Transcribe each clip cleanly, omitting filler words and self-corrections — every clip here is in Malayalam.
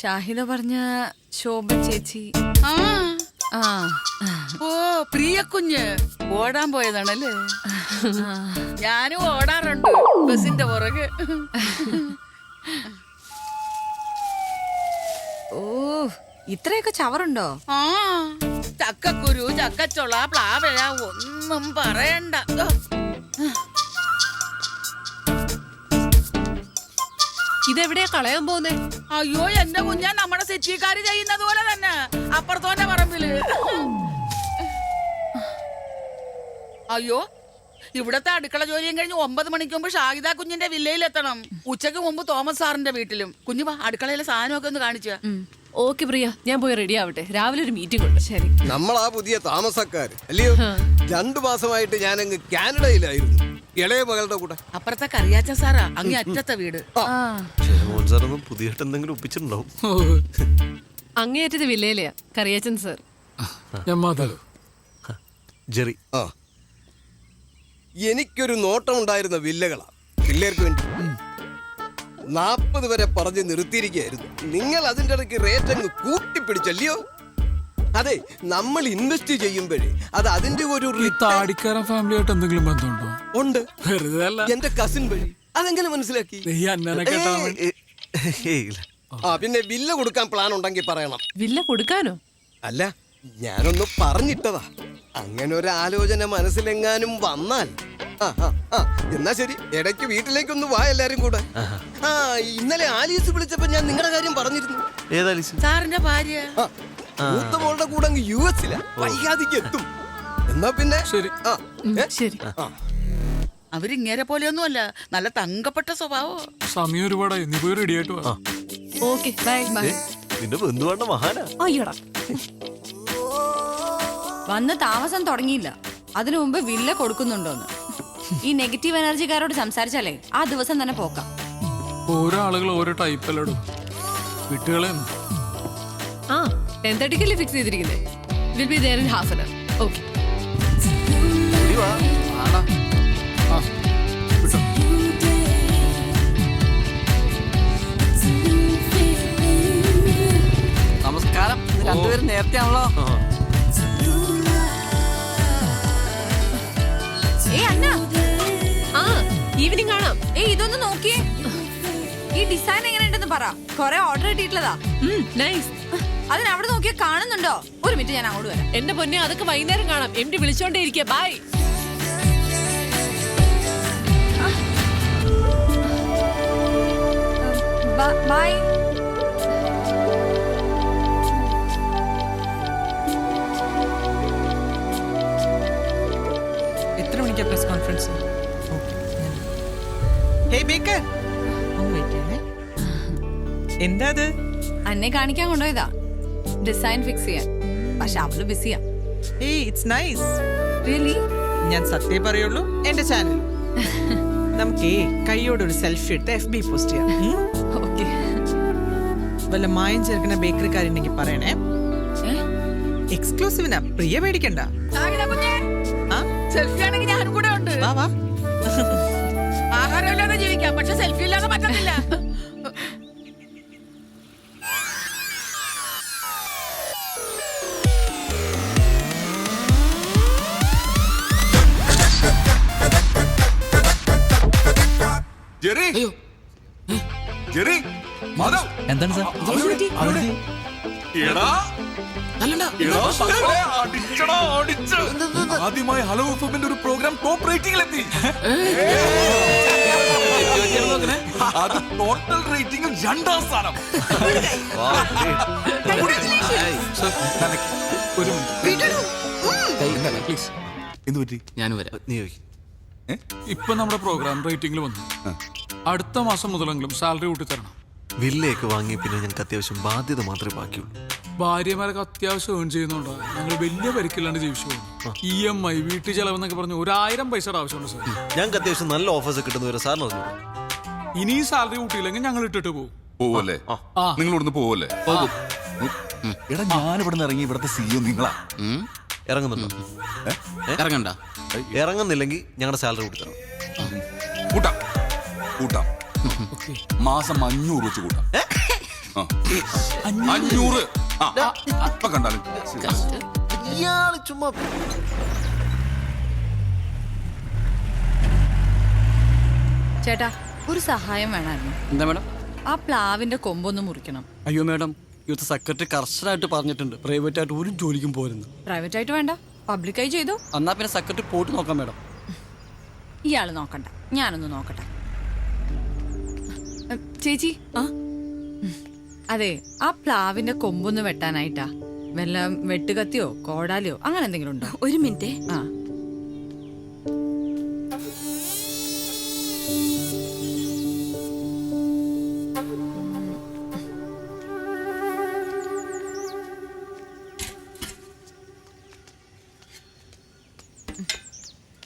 ഷാഹിദ പറഞ്ഞ ശോഭ ചേച്ചി. ആ ആ ഓ പ്രിയ കുഞ്ഞ് ഓടാൻ പോയതാണല്ലേ. ഞാനും ഓടാറുണ്ട് ബസിന്റെ പുറകെ. ഓ ഇത്രയൊക്കെ ചവറുണ്ടോ? ആ ചക്കക്കുരു, ചക്കച്ചൊള, പ്ലാവഴ ഒന്നും പറയണ്ട. ഇതെവിടെയാ കളയാൻ പോകുന്നേ? അയ്യോ എന്റെ കുഞ്ഞാ, നമ്മുടെ സെറ്റിക്കാര് ചെയ്യുന്നത് പോലെ തന്നെ അപ്പുറത്തോന്റെ പറമ്പില്. അയ്യോ ഇവിടത്തെ അടുക്കള ജോലിയും കഴിഞ്ഞ് 9 മണിക്ക് മുമ്പ് ഷാഹിദ കുഞ്ഞിന്റെ വില്ലയിൽ എത്തണം. ഉച്ചക്ക് മുമ്പ് തോമസ് സാറിന്റെ വീട്ടിലും. കുഞ്ഞു വാ, അടുക്കളയിലെ സാധനമൊക്കെ ഒന്ന് കാണിച്ചാ. ഓക്കെ പ്രിയ, ഞാൻ പോയി റെഡി ആവട്ടെ. രാവിലെ ഒരു മീറ്റിംഗ് ഉണ്ട്. ശരി. നമ്മളാ പുതിയ താമസക്കാര് അല്ലയോ? 2 മാസമായിട്ട് ഞാനങ്ങ് കാനഡയിലായിരുന്നു, ഇളയ മകളുടെ കൂടെ. അപ്പുറത്തെ കറിയാച്ച സാറാ, അങ്ങേ അറ്റത്തെ വീട്. പുതിയായിട്ട് എന്തെങ്കിലും ഒപ്പിച്ചിട്ടുണ്ടാവും. അങ്ങേയറ്റത് വില്ലയിലെയാ കറിയാച്ചൻ സർ. ജെറി. ആ എനിക്കൊരു നോട്ടം ഉണ്ടായിരുന്ന വില്ലകളാ പിള്ളേർക്ക് വേണ്ടി. 40 വരെ പറഞ്ഞ് നിർത്തിയിരിക്കുകയായിരുന്നു. നിങ്ങൾ അതിൻ്റെ ഇടയ്ക്ക് റേറ്റ് അങ്ങ് കൂട്ടിപ്പിടിച്ചല്ലയോ? അതെ, നമ്മൾ ഇൻവെസ്റ്റ് ചെയ്യുമ്പോഴേ അത് അതിന്റെ ഒരു താടിക്കാരൻ ഫാമിലിയായിട്ട് എന്തെങ്കിലും ബന്ധമുണ്ടോ? ഉണ്ട്. വെറുതെ അല്ല, എന്റെ കസിൻ വഴി. അതെങ്ങനെ മനസ്സിലാക്കി? ഈ അന്നനെ കേട്ടാ ആ പിന്നെ വില്ല കൊടുക്കാൻ പ്ലാൻ ഉണ്ടെങ്കിൽ പറയണം. വില്ല കൊടുക്കാനോ? അല്ല, ഞാനൊന്ന് പറഞ്ഞിട്ടതാ. അങ്ങനെ ഒരു ആലോചന മനസ്സിലെങ്ങാനും വന്നാൽ. എന്നാ ശരി, ഇടയ്ക്ക് വീട്ടിലേക്കൊന്ന് വാ എല്ലാരും കൂടെ. ഇന്നലെ ആലീസ് വിളിച്ചപ്പോ ഞാൻ നിങ്ങളുടെ കാര്യം പറഞ്ഞിരുന്നു. ഏതാലീസ്? സാറിന്റെ ഭാര്യ. മൂത്ത മോളുടെ കൂടെ അങ്ങ് US-ലാ, വൈകാതിക്ക് എത്തും. എന്നാ പിന്നെ ശരി. ശരി. അവരിങ്ങേരെ പോലെയൊന്നും അല്ല, നല്ല തങ്കപ്പെട്ട സ്വഭാവോ. സമയം ഒരുപാടായി, നീ പോയി റെഡി ആയിട്ട് വാ. Okay bye. നിന്റെ ബന്ധുവാണ്ട മഹാനാ. അയ്യോടാ, വന്ന് താമസം തുടങ്ങിയില്ല, അതിനു മുമ്പ് വില്ല കൊടുക്കുന്നുണ്ടോന്ന്. ഈ നെഗറ്റീവ് എനർജിക്കാരോട് സംസാരിച്ചാലേ ആ ദിവസം തന്നെ പോക്കാം. ഓരോ ആളുകൾ ഓരോ ടൈപ്പല്ലോടും വിട്ടുകളെ. ആ 10:30 ഫിക്സ് ചെയ്തിരിക്കുന്നേ. Will be there in half an hour. Okay. നമസ്കാരം. രണ്ടുപേരും നേരത്തെ ആണല്ലോ. ഈവനിങ് കാണാം. ഇതൊന്ന് നോക്കിയേ, ഈ ഡിസൈൻ എങ്ങനെയുണ്ടെന്ന് പറ. കൊറേ ഓർഡർ കിട്ടിയിട്ടുള്ളതാ. നൈസ്. അതിനവിടെ നോക്കിയാ കാണുന്നുണ്ടോ? ഒരു മിനിറ്റ്, ഞാൻ അങ്ങോട്ട് വരാം. എന്റെ പൊന്നെ, അതൊക്കെ വൈകുന്നേരം കാണാം. MD വിളിച്ചോണ്ടേ ഇരിക്കുക. ബൈ. ബൈ. എത്ര മണിക്കാ പ്രസ് കോൺഫറൻസ്? ഹേയ് ബേക്കർ, എന്താ അത്? അന്നെ കാണിക്കാൻ കൊണ്ടുപോയതാ, ഡിസൈൻ ഫിക്സ് ചെയ്യാൻ. പക്ഷെ അവള് ബിസിയാ. Hey it's nice. റിയലി? ഞാൻ സത്യം പറയുള്ളൂ. എന്റെ ചാനൽ നമുക്കേ കൈയോടൊരു സെൽഫി എടുത്ത് FB പോസ്റ്റ് ചെയ്യാം. ഓക്കെ. വല്ല മായം ചേർക്കുന്ന ബേക്കറിക്കാരുണ്ടെങ്കിൽ പറയണേ. എക്സ്ക്ലൂസീവിനാ, പ്രിയ പേടിക്കണ്ട. സെൽഫി ആണെങ്കിൽ ഞാനും കൂടെ ഉണ്ട്. വാ വാ. ആഹാരമില്ലാതെ ജീവിക്കാം, പക്ഷെ സെൽഫി ഇല്ലാതെ പറ്റത്തില്ല. എന്താണ് സാർ? ആദ്യമായി ഹലോ എഫ്എമ്മിന്റെ ഒരു പ്രോഗ്രാം ടോപ്പ് റേറ്റിംഗിലെത്തി. അത് ടോട്ടൽ റേറ്റിംഗിൽ 2ാം സ്ഥാനം. ഒരു മിനിറ്റ് പ്ലീസ്. എന്ത് പറ്റി? ഞാനും വരാം. നീ ഇപ്പൊ നമ്മുടെ പ്രോഗ്രാം റേറ്റിംഗിൽ വന്നു. അടുത്ത മാസം മുതലെങ്കിലും സാലറി കൂട്ടി തരണം. വില്ലയൊക്കെ വാങ്ങി പിന്നെ ഞങ്ങൾക്ക് അത്യാവശ്യം ബാധ്യത മാത്രമേ ബാക്കിയുള്ളൂ. ഭാര്യമാരൊക്കെ അത്യാവശ്യം ഏൺ ചെയ്യുന്നുണ്ടോ? ഞങ്ങൾ വലിയ പരിക്കില്ലാണ്ട് ജീവിച്ചു പോകും. EMI, വീട്ടു ചെലവെന്നൊക്കെ പറഞ്ഞ് 1000 പൈസയുടെ ആവശ്യമുണ്ട് സാർ. ഞങ്ങൾക്ക് അത്യാവശ്യം നല്ല ഓഫേഴ്സ് കിട്ടുന്നവരെ സാറിന് അറിഞ്ഞു. ഇനിയും സാലറി കൂട്ടിയില്ലെങ്കിൽ ഞങ്ങൾ ഇട്ടിട്ട് പോകും. പോവല്ലേ? നിങ്ങൾ ഇവിടുന്ന് പോവല്ലേ? എടാ, ഞാൻ ഇവിടെ നിന്ന് ഇറങ്ങി ഇവിടുത്തെ CEO നിങ്ങളാ. ഇറങ്ങുന്നുണ്ടോ? ഇറങ്ങണ്ട. ഇറങ്ങുന്നില്ലെങ്കിൽ ഞങ്ങളുടെ സാലറി കൂട്ടി തരണം. കൂട്ടാം കൂട്ടാം. മാസം 500 വെച്ച് കൂട്ടാം. ആ. 500. അപ്പൊ കണ്ടാലും ഇയാള് ചുമ്മാ ചേട്ടാ ഒരു സഹായം വേണമായിരുന്നു. എന്താ മാഡം? ആ പ്ലാവിന്റെ കൊമ്പൊന്ന് മുറിക്കണം. അയ്യോ മാഡം, യൂത്ത് സെക്രട്ടറി കർശനമായിട്ട് പറഞ്ഞിട്ടുണ്ട് പ്രൈവറ്റ് ആയിട്ട് ഒരു ജോലിക്കും പോരുന്നു. പ്രൈവറ്റ് ആയിട്ട് വേണ്ട, പബ്ലിക്കായി ചെയ്തു. എന്നാ പിന്നെ സെക്രട്ടറി പോയിട്ട് നോക്കാം മാഡം. ഇയാള് നോക്കണ്ട, ഞാനൊന്ന് നോക്കട്ടെ. ചേച്ചി അതെ, ആ പ്ലാവിന്റെ കൊമ്പൊന്ന് വെട്ടാനായിട്ടാ. വല്ല വെട്ടുകത്തിയോ കോടാലിയോ അങ്ങനെ എന്തെങ്കിലും ഉണ്ടോ? ഒരു മിനിറ്റ്. ആ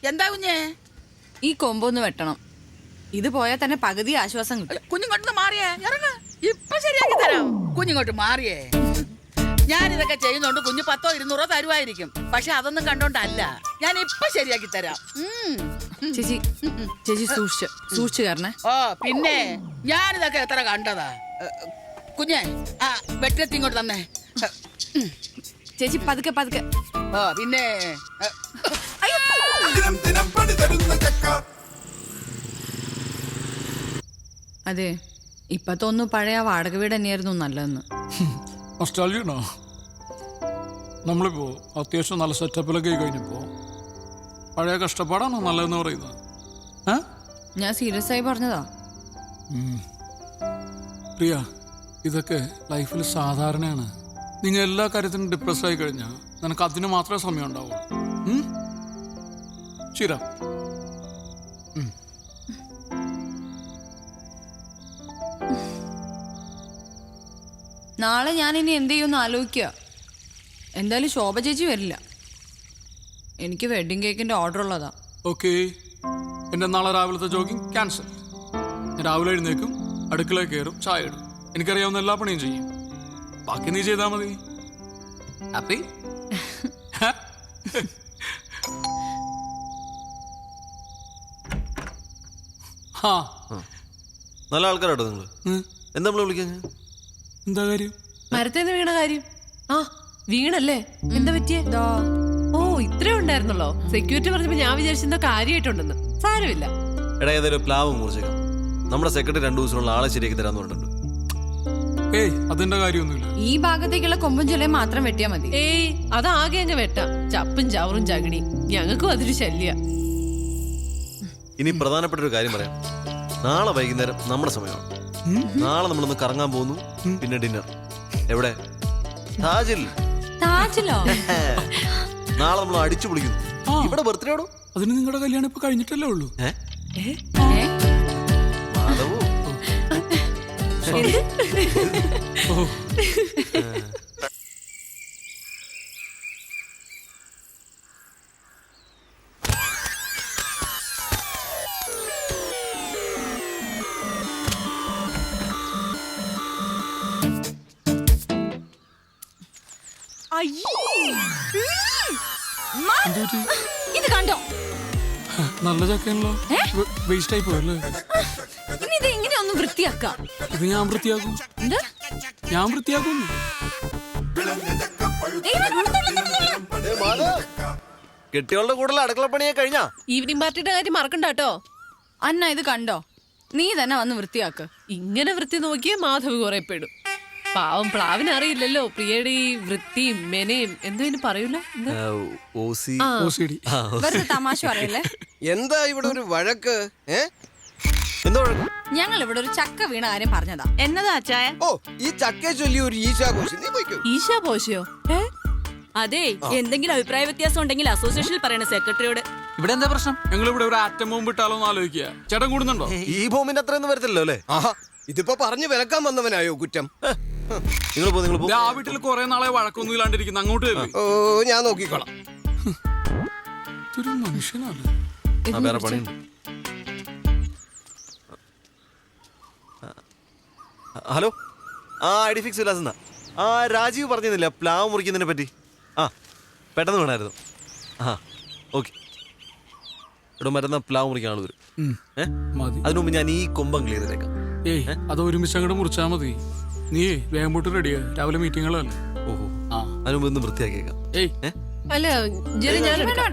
എന്താ കുഞ്ഞേ? ഈ കൊമ്പൊന്ന് വെട്ടണം. ഇത് പോയാൽ തന്നെ പകുതി ആശ്വാസം കിട്ടും. കുഞ്ഞിങ്ങോട്ട് മാറിയേ, ഇറങ്ങ. ഇപ്പൊ ശരിയാക്കി തരാം. കുഞ്ഞിങ്ങോട്ട് മാറിയേ. ഞാനിതൊക്കെ ചെയ്യുന്നോണ്ട് കുഞ്ഞ് 10 200 തരുവായിരിക്കും. പക്ഷെ അതൊന്നും കണ്ടോണ്ടല്ല, ഞാൻ ഇപ്പൊ ശരിയാക്കി തരാം. ചേച്ചി ചേച്ചി സൂക്ഷിച്ചു കയറണേ. ഓ പിന്നെ ഞാനിതൊക്കെ എത്ര കണ്ടതാ. കുഞ്ഞെ ആ വെട്ടത്തി ഇങ്ങോട്ട് തന്നെ. ചേച്ചി പതുക്കെ പതുക്കെ. ഓ പിന്നെ അതെ, ഇപ്പൊ തോന്നുന്നു പഴയ വാടക വീട് തന്നെയായിരുന്നു നല്ലതെന്ന്. നൊസ്റ്റാൾജിയാണോ? നമ്മളിപ്പോ അത്യാവശ്യം നല്ല സെറ്റപ്പിലൊക്കെ കഴിഞ്ഞപ്പോ പഴയ കഷ്ടപ്പാടാണോ നല്ലതെന്ന് പറയുന്നത്? ഞാൻ സീരിയസ് ആയി പറഞ്ഞതാ. പ്രിയ, ഇതൊക്കെ ലൈഫിൽ സാധാരണയാണ്. നിങ്ങൾ എല്ലാ കാര്യത്തിനും ഡിപ്രസ് ആയി കഴിഞ്ഞാൽ നിനക്ക് അതിന് മാത്രമേ സമയം ഉണ്ടാവുള്ളൂ. ശരി. നാളെ ഞാൻ ഇനി എന്ത് ചെയ്യുമെന്ന് ആലോചിക്കുക. എന്തായാലും ശോഭ ചേച്ചി വരില്ല. എനിക്ക് വെഡിങ് കേക്കിന്റെ ഓർഡർ ഉള്ളതാ. ഓക്കെ, എൻ്റെ നാളെ രാവിലത്തെ ജോഗിങ് ക്യാൻസൽ. ഞാൻ രാവിലെ എഴുന്നേക്കും, അടുക്കളയിൽ കയറും, ചായ ഇടും, എനിക്കറിയാവുന്ന എല്ലാ പണിയും ചെയ്യും. ബാക്കി നീ ചെയ്താൽ മതി. ഹാപ്പി? നല്ല ആൾക്കാരാട്ടോ നിങ്ങള്. എന്താ നമ്മളെ വിളിക്കാൻ? എന്താ കാര്യം? മരത്തേന്ന് വീണ കാര്യം. ആ വീണല്ലേ? എന്താ പറ്റിയേ? ഓ ഇത്രേ ഉണ്ടായിരുന്നല്ലോ. സെക്യൂരിറ്റി പറഞ്ഞപ്പോ ഞാൻ വിചാരിച്ചെന്തോ കാര്യമായിട്ടുണ്ടെന്ന്. സാരമില്ല. എടാ, ഏതായാലും പ്ലാവ് മുറിച്ചേക്കാം. നമ്മുടെ സെക്രട്ടറി 2 ദിവസമുള്ള ആളെ ശരിയാക്കി തരാന്ന് പറഞ്ഞിട്ടുണ്ട്. ഏയ് അതിന്റെ കാര്യമൊന്നുമില്ല. ഈ ഭാഗത്തേക്കുള്ള കൊമ്പും ചൊലയും മാത്രം വെട്ടിയാ മതി. ഏയ് അതാകെ അങ്ങ് വെട്ടാം. ചപ്പും ചവറും ചകിടി ഞങ്ങൾക്കും അതൊരു ശല്യ. ഇനി പ്രധാനപ്പെട്ട ഒരു കാര്യം പറയാം. നാളെ വൈകുന്നേരം നമ്മുടെ സമയമാണ്. നാളെ നമ്മളൊന്ന് കറങ്ങാൻ പോകുന്നു, പിന്നെ ഡിന്നർ. എവിടെ? താജിൽ. താജിലോ? നാളെ നമ്മൾ അടിച്ചു പൊളിക്കുന്നു. ഇവിടെ ബർത്ത്ഡേ ആണോ? അതിന് നിങ്ങളുടെ കല്യാണം ഇപ്പൊ കഴിഞ്ഞിട്ടല്ലേ ഉള്ളൂ. മാധവോ, ഇത് കണ്ടോ? നല്ല ചക്കയാണല്ലോ. വേസ്റ്റ് ആയി പോയല്ലേ? ഇനി ഇത് എങ്ങനെ ഒന്ന് വൃത്തിയാക്കാം? ഇത് ഞാൻ വൃത്തിയാക്കും. ഞാൻ വൃത്തിയാക്കും. കെട്ടികളുടെ കൂടുതൽ അടുക്കളപ്പണിയെ കഴിഞ്ഞാ? ഈവനിങ് പാർട്ടിയുടെ കാര്യം മറക്കണ്ട കേട്ടോ. അന്ന ഇത് കണ്ടോ? നീ തന്നെ വന്ന് വൃത്തിയാക്ക്. ഇങ്ങനെ വൃത്തി നോക്കിയേ മാധവ് കുറെ പെടും. പാവം പ്ലാവിന് അറിയില്ലല്ലോ പ്രിയയുടെ ഈ വൃത്തിയും മെനയും എന്തോ ഇനി പറയൂല. വെറുതെ തമാശ പറയല്ലേ. എന്താ ഇവിടെ ഒരു വഴക്ക്? എന്താ വഴക്ക്? ഞങ്ങൾ ഇവിടെ ഒരു ചക്ക വീണ കാര്യം പറഞ്ഞതാ. എന്നതാ അച്ചായ? ഓ, ഈ ചക്കയെ ചൊല്ലി ഒരു ഈശാഘോഷം. നീ പോയിക്കോ. ഈശാ പോശയോ? അതെ, എന്തെങ്കിലും അഭിപ്രായ വ്യത്യാസം ഉണ്ടെങ്കിൽ അസോസിയേഷനിൽ പറയണ സെക്രട്ടറിയോട്. ഇവിടെ എന്താ പ്രശ്നം? ഞങ്ങൾ ഇവിടെ ഒരു ആറ്റം ബോംബ് ഇട്ടാലോ എന്ന് ആലോചിക്കുക. ചേട്ടൻ കൂടുന്നുണ്ടോ? ഈ ബോംബിന്റെ അത്രയൊന്നും വരത്തില്ലല്ലോ അല്ലേ? ആഹാ, ഇതിപ്പോ പറഞ്ഞു വിലക്കാൻ വന്നവനായോ കുറ്റം? നിങ്ങൾ പോ. ആ വീട്ടിൽ കുറെ നാളെ വഴക്കൊന്നും ഇല്ലാണ്ടിരിക്കുന്നു. അങ്ങോട്ട് കേറി. ഓ, ഞാൻ നോക്കിക്കോളാം. ഇതൊരു മനുഷ്യനാണ്. വേറെ പണിയുണ്ട്. ഹലോ, ഐഡി ഫിക്സ് വിലാസെന്നാ. രാജീവ് പറഞ്ഞിരുന്നില്ല പ്ലാവ് മുറിക്കുന്നതിനെ പറ്റി? പെട്ടെന്ന് വേണമായിരുന്നു. ഓക്കെ. ഇവിടെ മരുന്ന പ്ലാവ് മുറിക്കാൻ ആൾ വരും. അതിനു മുമ്പ് ഞാൻ ഈ കൊമ്പം ക്ലിയർ ചെയ്തേക്കാം. ഏയ് അത് ഒരുമിച്ച് അങ്ങോട്ട് മുറിച്ചാ മതി. നീ വേഗം പോട്ട് റെഡിയാ, രാവിലെ മീറ്റിങ്ങുകളല്ലേ. ഓഹോ, ആ അതിന് മുമ്പ് ഒന്ന് വൃത്തിയാക്കിയേക്കാം. ഏയ് അല്ല ജെറി ഞാൻ എടുക്കാം.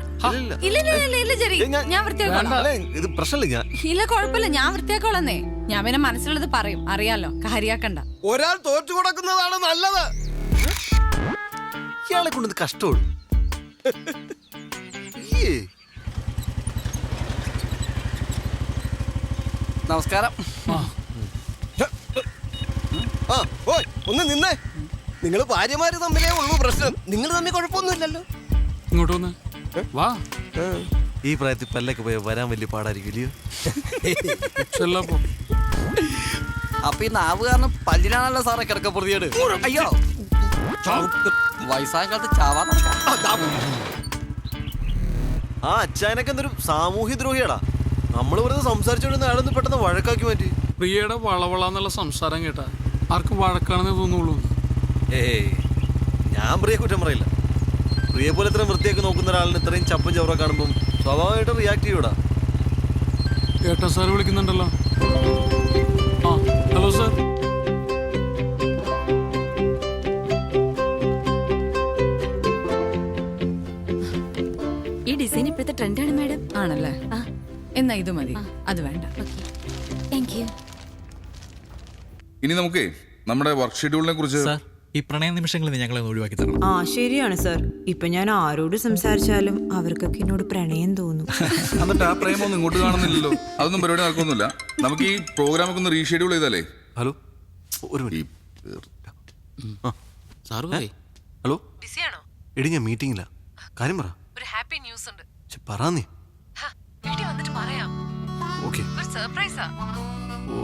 ഇല്ല, ഇല്ല ജെറി, ഞാൻ വൃത്തിയാക്കോളാം. അല്ല, ഇത് പ്രശ്നമില്ല. ഞാൻ ഇല്ല കുഴപ്പമില്ല, ഞാൻ വൃത്തിയാക്കോളന്നേ. ഞാൻ പിന്നെ മനസ്സിലുള്ളത് പറയും, അറിയാലോ, കാര്യാക്കണ്ട. ഒരാൾ തോറ്റു കൊടുക്കുന്നതാണ് നല്ലത്. ഇയാളെ കൊണ്ടത് കഷ്ടമാണ്. നമസ്കാരം. ആ ഓയ് ഒന്ന് നിന്നേ. നിങ്ങൾ ഭാര്യമാര് തമ്മിലേ ഉള്ളൂ പ്രശ്നം, നിങ്ങൾ തമ്മിൽ കുഴപ്പമൊന്നുമില്ലല്ലോ. ഇങ്ങോട്ട് വന്ന് വാ. ഈ പ്രായത്തിൽ പല്ലൊക്കെ പോയി വരാൻ വലിയ പാടായിരിക്കും. ചെല്ലപ്പോ അപ്പൊ ഈ നാവ് കാരണം പല്ലിനാണല്ലോ സാറേ കിടക്ക പ്രതിയോട്. അയ്യോ, വയസ്സായ കാലത്ത് ചാവാൻ നടക്കാം. ആ അച്ചായനൊക്കെ എന്തൊരു സാമൂഹ്യ ദ്രോഹിയാടാ. നമ്മൾ വെറുതെ സംസാരിച്ചോണ്ടിരുന്ന അയാളൊന്ന് പെട്ടെന്ന് വഴക്കാക്കി മാറ്റി. പ്രിയയുടെ വളവളന്നുള്ള സംസാരം കേട്ടാ ആർക്കും വഴക്കാണെന്നേ തോന്നുള്ളൂ. ഏയ്, ഞാൻ പ്രിയെ കുറ്റം പറയില്ല. പ്രിയെ പോലെ ഇത്രയും വൃത്തിയാക്കി നോക്കുന്ന ഒരാളിന് ഇത്രയും ചപ്പും ചവറ കാണുമ്പോൾ സ്വാഭാവികമായിട്ടും റിയാക്ട് ചെയ്യൂടാ. ഏട്ടാ സാർ വിളിക്കുന്നുണ്ടല്ലോ. ആ ഹലോ സാർ. ഈ ഡിസൈൻ ഇപ്പോഴത്തെ ട്രെൻഡാണ് മാഡം. ആണല്ലേ? എന്നാ ഇത് മതി, അത് വേണ്ട. Thank you. ഇനി നമുക്ക് നമ്മുടെ വർക്ക് ഷെഡ്യൂളിനെ കുറിച്ച് ഈ പ്രണയ നിമിഷങ്ങളിൽ ഞങ്ങളെ ഒഴിവാക്കി തരണം. ആ ശരിയാണ് സാർ. ഇപ്പൊ ഞാൻ ആരോട് സംസാരിച്ചാലും അവർക്കൊക്കെ എന്നോട് പ്രണയം തോന്നും. എന്നിട്ട് ആ പ്രേമൊന്നും ഇങ്ങോട്ട് കാണുന്നില്ലല്ലോ. അതൊന്നും പരിപാടി നടക്കൊന്നുമില്ല. നമുക്ക് ഈ പ്രോഗ്രാമൊക്കെ ഒന്ന് റീഷെഡ്യൂൾ ചെയ്താലേ. ഹലോ, ഒരു മിനിറ്റ്. ഹലോ, ബിസിയാണോ? എടി ഞാൻ മീറ്റിംഗില്ല. കാര്യം പറ. ഒരു ഹാപ്പി ന്യൂസ് ഉണ്ട്. പറ നീ. വീട്ടിൽ വന്നിട്ട് പറയാം. ഓക്കെ ഒരു സർപ്രൈസാ.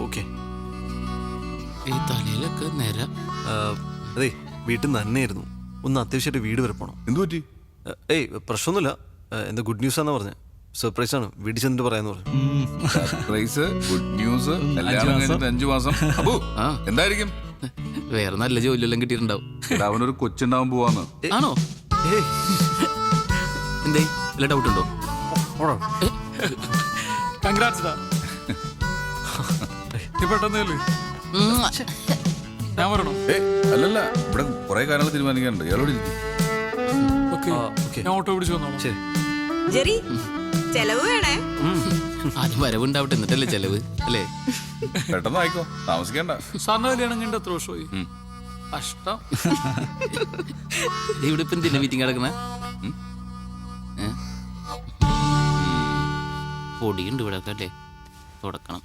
ഓക്കെ. ഈ തലയിലൊക്കെ നേര. അതെ, വീട്ടിൽ നിന്ന് തന്നെയായിരുന്നു. ഒന്ന് അത്യാവശ്യമായിട്ട് വീട് വരെ പോകണം. എന്തു പറ്റി? ഏയ് പ്രശ്നമൊന്നുമില്ല. എന്താ ഗുഡ് ന്യൂസ് ആണെന്ന് പറഞ്ഞത്. സർപ്രൈസ് ആണ്, വീട്ടിൽ ചെന്നിട്ട് പറയാന്ന് പറഞ്ഞു. സർപ്രൈസ്, ഗുഡ് ന്യൂസ്, കല്യാണം കഴിഞ്ഞിട്ട് 5 മാസം. അപ്പോ എന്തായിരിക്കും? വേറെ നല്ല ജോലിയെല്ലാം കിട്ടിയിട്ടുണ്ടാവും. അവനൊരു കൊച്ചുണ്ടാവാൻ പോവാന്ന്. ആണോ? എന്തേ വല്ല ഡൗട്ട് ഉണ്ടോ? കൺഗ്രാറ്റ്സ്. പെട്ടെന്ന് ഞാൻ പറയണോ? അല്ലല്ല, ഇവിടെ കുറെ കാര്യങ്ങൾ തീരുമാനിക്കാനുണ്ട്. ഇയാളോട് ഇരിക്കും. ഓക്കെ, ഞാൻ ഓട്ടോ പിടിച്ചു വന്നോളാം. ശരി. ജെറി, ചെലവ് വേണേ. ആദ്യം വരവുണ്ടാവട്ടെ, എന്നിട്ടല്ലേ ചെലവ് അല്ലേ? പെട്ടെന്ന് ആയിക്കോ, താമസിക്കണ്ട. സാറിന്റെ കല്യാണം കണ്ട എത്ര വർഷമായി? കഷ്ടം. ഇവിടെ ഇപ്പം എന്തിനാ മീറ്റിംഗ് കിടക്കണ? പൊടിയുണ്ട് ഇവിടെ ഒക്കെ അല്ലേ? തുടക്കണം.